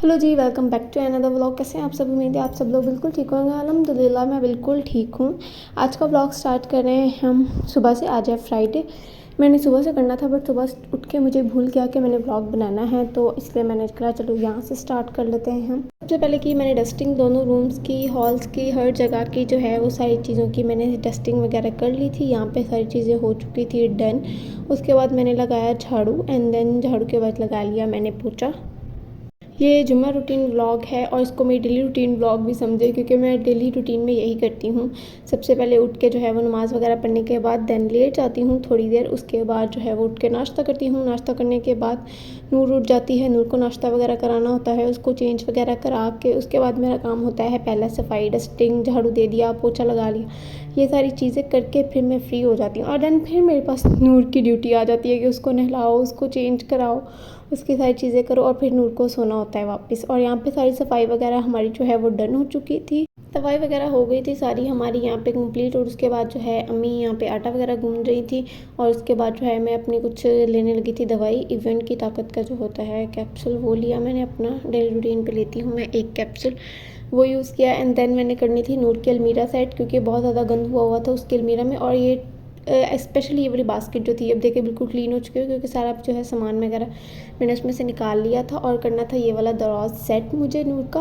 Hello ji, welcome back to another vlog. कैसे हैं आप सब? उम्मीद है आप सब लोग बिल्कुल ठीक होंगे। अल्हम्दुलिल्लाह मैं बिल्कुल ठीक हूँ। आज का व्लॉग स्टार्ट कर रहे हैं हम सुबह से। आज है फ्राइडे। मैंने सुबह से करना था बट सुबह उठ के मुझे भूल गया कि मैंने व्लॉग बनाना है, तो इसलिए मैंने कहा चलो यहाँ से स्टार्ट कर लेते हैं हम। सबसे पहले की मैंने डस्टिंग दोनों रूम्स की, हॉल्स की, हर जगह की जो है वो सारी चीज़ों की मैंने डस्टिंग वगैरह कर ली थी। यहाँ पे सारी चीज़ें हो चुकी थी डन। उसके बाद मैंने लगाया झाड़ू एंड देन झाड़ू के बाद लगा लिया मैंने पोछा। ये जुम्मा रूटीन व्लॉग है और इसको मैं डेली रूटीन व्लॉग भी समझे, क्योंकि मैं डेली रूटीन में यही करती हूँ। सबसे पहले उठ के जो है वो नमाज़ वगैरह पढ़ने के बाद देन लेट जाती हूँ थोड़ी देर। उसके बाद जो है वो उठ के नाश्ता करती हूँ। नाश्ता करने के बाद नूर उठ जाती है। नूर को नाश्ता वगैरह कराना होता है, उसको चेंज वगैरह करा के उसके बाद मेरा काम होता है पहला सफाई, डस्टिंग, झाड़ू दे दिया, पोछा लगा लिया। ये सारी चीज़ें करके फिर मैं फ्री हो जाती हूँ और देन फिर मेरे पास नूर की ड्यूटी आ जाती है कि उसको नहलाओ, उसको चेंज कराओ, उसकी सारी चीज़ें करो और फिर नूर को सोना होता है वापस। और यहाँ पे सारी सफाई वगैरह हमारी जो है वो डन हो चुकी थी। सफाई वगैरह हो गई थी सारी हमारी यहाँ पे कंप्लीट। और उसके बाद जो है अम्मी यहाँ पे आटा वगैरह गूंद रही थी और उसके बाद जो है मैं अपनी कुछ लेने लगी थी दवाई। इवेंट की ताकत का जो होता है कैप्सूल, वो लिया मैंने अपना। डेली रूटीन पे लेती हूँ मैं एक कैप्सूल, वो यूज़ किया। एंड देन मैंने करनी थी नूर की अलमीरा सेट, क्योंकि बहुत ज़्यादा गंद हुआ हुआ था उसकी अलमीरा में। और ये स्पेशली ये वाली बास्केट जो थी अब देखिए बिल्कुल क्लीन हो चुकी है, क्योंकि सारा जो है सामान वगैरह मैंने उसमें से निकाल लिया था। और करना था ये वाला दराज सेट मुझे नूर का।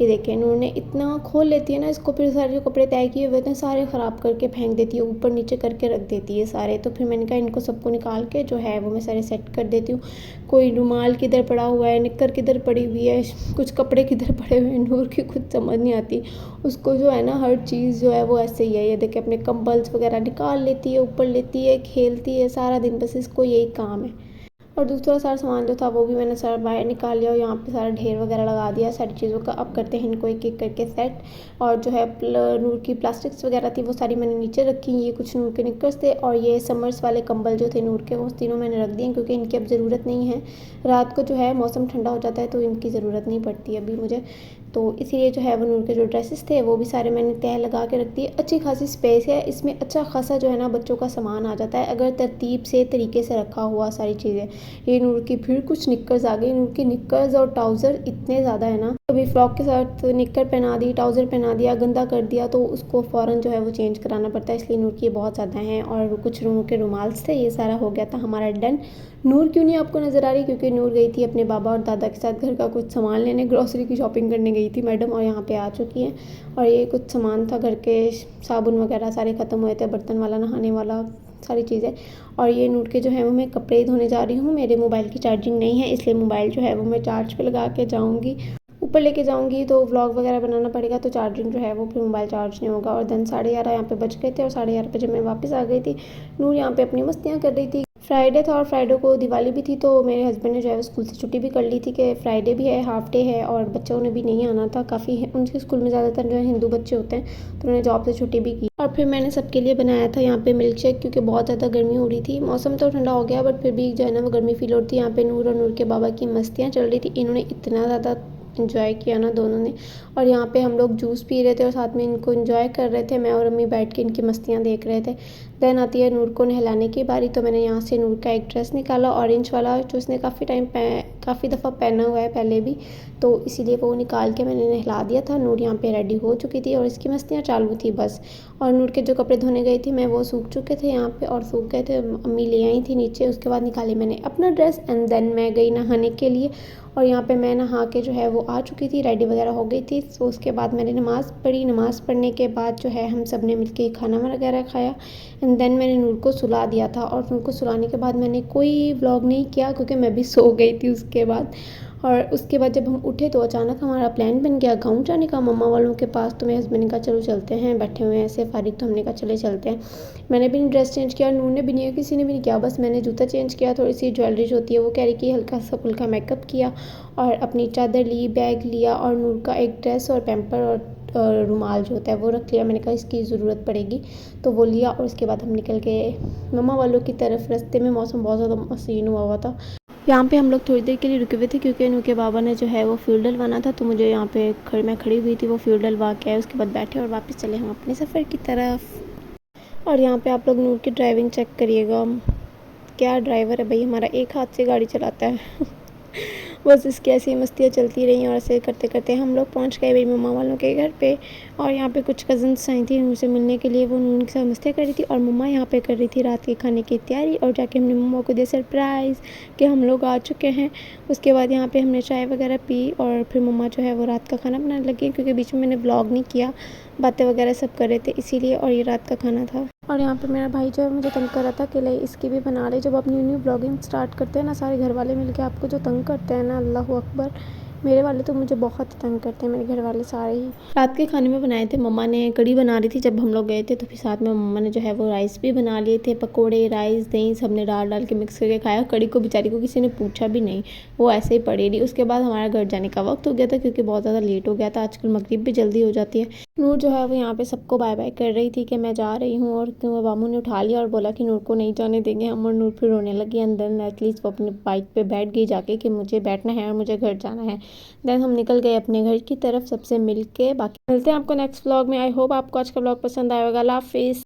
ये देखिए नूर ने इतना खोल लेती है ना इसको, फिर सारे जो कपड़े तय किए हुए थे सारे ख़राब करके फेंक देती है, ऊपर नीचे करके रख देती है सारे। तो फिर मैंने कहा इनको सबको निकाल के जो है वो मैं सारे सेट कर देती हूँ। कोई रुमाल किधर पड़ा हुआ है, निक्कर किधर पड़ी हुई है, कुछ कपड़े किधर पड़े हुए हैं, नूर की खुद समझ नहीं आती। उसको जो है ना हर चीज़ जो है वो ऐसे ही है। ये देखिए अपने कंबल्स वगैरह निकाल लेती है, ऊपर लेती है, खेलती है सारा दिन, बस इसको यही काम है। और दूसरा सारा सामान जो था वो भी मैंने सारा बाहर निकाल लिया और यहाँ पे सारा ढेर वगैरह लगा दिया सारी चीज़ों का। अब करते हैं इनको एक एक करके सेट। और जो है नूर की प्लास्टिक्स वगैरह थी वो सारी मैंने नीचे रखी। ये कुछ नूर के निक्कर्स थे और ये समर्स वाले कंबल जो थे नूर के, वो तीनों मैंने रख दिए, क्योंकि इनकी अब ज़रूरत नहीं है। रात को जो है मौसम ठंडा हो जाता है तो इनकी ज़रूरत नहीं पड़ती अभी मुझे। तो इसीलिए जो है वो नूर के जो ड्रेसेस थे वो भी सारे मैंने तह लगा के रख दिए। अच्छी खासी स्पेस है इसमें, अच्छा खासा जो है ना बच्चों का सामान आ जाता है अगर तरतीब से तरीके से रखा हुआ सारी चीज़ें। ये नूर की फिर कुछ निक्कर्स आ गई। नूर की निक्कर्स और ट्राउज़र इतने ज़्यादा है ना, कभी फ्रॉक के साथ निक्कर पहना दी, ट्राउज़र पहना दिया, गंदा कर दिया तो उसको फ़ौरन जो है वो चेंज कराना पड़ता है। इसलिए नूर की बहुत ज़्यादा हैं। और कुछ नूर के रुमाल्स थे, ये सारा हो गया था हमारा डन। नूर क्यों नहीं आपको नज़र आ रही? क्योंकि नूर गई थी अपने बाबा और दादा के साथ घर का कुछ सामान लेने, ग्रॉसरी की शॉपिंग करने गई थी मैडम, और यहाँ पे आ चुकी हैं। और ये कुछ सामान था घर के, साबुन वगैरह सारे ख़त्म हुए थे, बर्तन वाला, नहाने वाला, सारी चीज़ें। और ये नूर के जो है वो मैं कपड़े धोने जा रही हूँ। मेरे मोबाइल की चार्जिंग नहीं है, इसलिए मोबाइल जो है वो मैं चार्ज पे लगा के जाऊँगी। ऊपर लेके जाऊँगी तो व्लॉग वगैरह बनाना पड़ेगा, तो चार्जिंग जो है वो फिर मोबाइल चार्ज नहीं होगा। और देन 11:30 यहाँ पे बज गए थे और 11:30 पे जब मैं वापस आ गई थी, नूर यहाँ पे अपनी मस्तियाँ कर रही थी। फ्राइडे था और फ्राइडे को दिवाली भी थी, तो मेरे हस्बैंड ने जो है स्कूल से छुट्टी भी कर ली थी कि फ्राइडे भी है, हाफ डे है और बच्चों ने भी नहीं आना था। काफ़ी उनके स्कूल में ज़्यादातर जो है हिंदू बच्चे होते हैं, तो उन्होंने जॉब से छुट्टी भी की। और फिर मैंने सबके लिए बनाया था यहाँ पे मिल्क शेक, क्योंकि बहुत ज़्यादा गर्मी हो रही थी। मौसम तो ठंडा हो गया बट फिर भी जो है ना वो गर्मी फील हो रही थी। यहाँ पे नूर और नूर के बाबा की मस्तियाँ चल रही थी। इन्होंने इतना ज़्यादा इन्जॉय किया ना दोनों ने। और यहाँ पे हम लोग जूस पी रहे थे और साथ में इनको इन्जॉय कर रहे थे। मैं और अम्मी बैठ के इनकी मस्तियाँ देख रहे थे। देन आती है नूर को नहलाने की बारी, तो मैंने यहाँ से नूर का एक ड्रेस निकाला ऑरेंज वाला, जो इसने काफ़ी दफ़ा पहना हुआ है पहले भी, तो इसीलिए वो निकाल के मैंने नहला दिया था। नूर यहाँ पे रेडी हो चुकी थी और इसकी मस्तियाँ चालू थी बस। और नूर के जो कपड़े धोने गई थी मैं, वो सूख चुके थे यहाँ पे और सूख गए थे, अम्मी ले आई थी नीचे। उसके बाद निकाली मैंने अपना ड्रेस एंड देन मैं गई नहाने के लिए। और यहाँ पे मैं नहा के जो है वो आ चुकी थी, रेडी वगैरह हो गई थी। तो उसके बाद मैंने नमाज़ पढ़ी। नमाज़ पढ़ने के बाद जो है हम सब ने मिलके खाना वगैरह खाया एंड देन मैंने नूर को सुला दिया था। और नूर को सुलाने के बाद मैंने कोई व्लॉग नहीं किया, क्योंकि मैं भी सो गई थी उसके बाद। और उसके बाद जब हम उठे तो अचानक हमारा प्लान बन गया गाँव जाने का, मम्मा वालों के पास। तो मेरे हस्बैंड ने कहा चलो चलते हैं, बैठे हुए हैं ऐसे फारिग, तो हमने कहा चले चलते हैं। मैंने भी नहीं ड्रेस चेंज किया, नूर ने भी नहीं, किसी ने भी नहीं किया, बस मैंने जूता चेंज किया, थोड़ी सी ज्वेलरी जो होती है वो कैरी की, हल्का सा फुल्का मेकअप किया और अपनी चादर ली, बैग लिया और नूर का एक ड्रेस और पैम्पर और रुमाल जो होता है वो रख लिया। मैंने कहा इसकी ज़रूरत पड़ेगी, तो वो लिया। और उसके बाद हम निकल गए मम्मा वालों की तरफ। रास्ते में मौसम बहुत ज़्यादा हसीन हुआ था। यहाँ पे हम लोग थोड़ी देर के लिए रुके हुए थे, क्योंकि उनके बाबा ने जो है वो फ्यूल डलवाना था, तो मुझे यहाँ पे मैं खड़ी हुई थी, वो फ्यूल डलवा के आए। उसके बाद बैठे और वापस चले हम अपने सफ़र की तरफ। और यहाँ पे आप लोग नूर की ड्राइविंग चेक करिएगा, क्या ड्राइवर है भाई हमारा, एक हाथ से गाड़ी चलाता है। बस इसकी ऐसी मस्तियाँ चलती रहीं और ऐसे करते करते हम लोग पहुँच गए मेरी मम्मा वालों के घर पे। और यहाँ पे कुछ कज़न्स आई थी उनसे मिलने के लिए, वो उनके साथ मस्तियाँ कर रही थी और मम्मा यहाँ पे कर रही थी रात के खाने की तैयारी। और जाके हमने मम्मा को दिया सरप्राइज़ कि हम लोग आ चुके हैं। उसके बाद यहाँ पे हमने चाय वगैरह पी और फिर मम्मा जो है वो रात का खाना बनाने लगी, क्योंकि बीच में मैंने व्लॉग नहीं किया, बातें वगैरह सब कर रहे थे इसीलिए। और ये रात का खाना था। और यहाँ पे मेरा भाई जो है मुझे तंग कर रहा था कि ले इसकी भी बना ले। जब आप न्यू न्यू ब्लॉगिंग स्टार्ट करते हैं ना, सारे घर वाले मिलके आपको जो तंग करते हैं ना, अल्लाह अकबर। मेरे वाले तो मुझे बहुत तंग करते हैं, मेरे घर वाले सारे ही। रात के खाने में बनाए थे मम्मा ने, कढ़ी बना रही थी जब हम लोग गए थे, तो फिर साथ में मम्मा ने जो है वो राइस भी बना लिए थे। पकोड़े, राइस, दही सब ने डाल के मिक्स करके खाया। कढ़ी को बेचारी को किसी ने पूछा भी नहीं, वो ऐसे ही पड़ी रही। उसके बाद हमारा घर जाने का वक्त हो गया था, क्योंकि बहुत ज़्यादा लेट हो गया था। आजकल मगरिब भी जल्दी हो जाती है। नूर जो है वो यहाँ पे सबको बाय बाय कर रही थी कि मैं जा रही हूँ, और मामू ने उठा लिया और बोला कि नूर को नहीं जाने देंगे हम। और नूर फिर रोने लगी अंदर। एटलीस्ट वो अपने बाइक पे बैठ गई जाके कि मुझे बैठना है और मुझे घर जाना है। देन हम निकल गए अपने घर की तरफ सबसे मिल के। बाकी मिलते हैं आपको नेक्स्ट व्लॉग में। आई होप आपको आज का व्लॉग पसंद आया होगा। अल्लाह हाफिज़।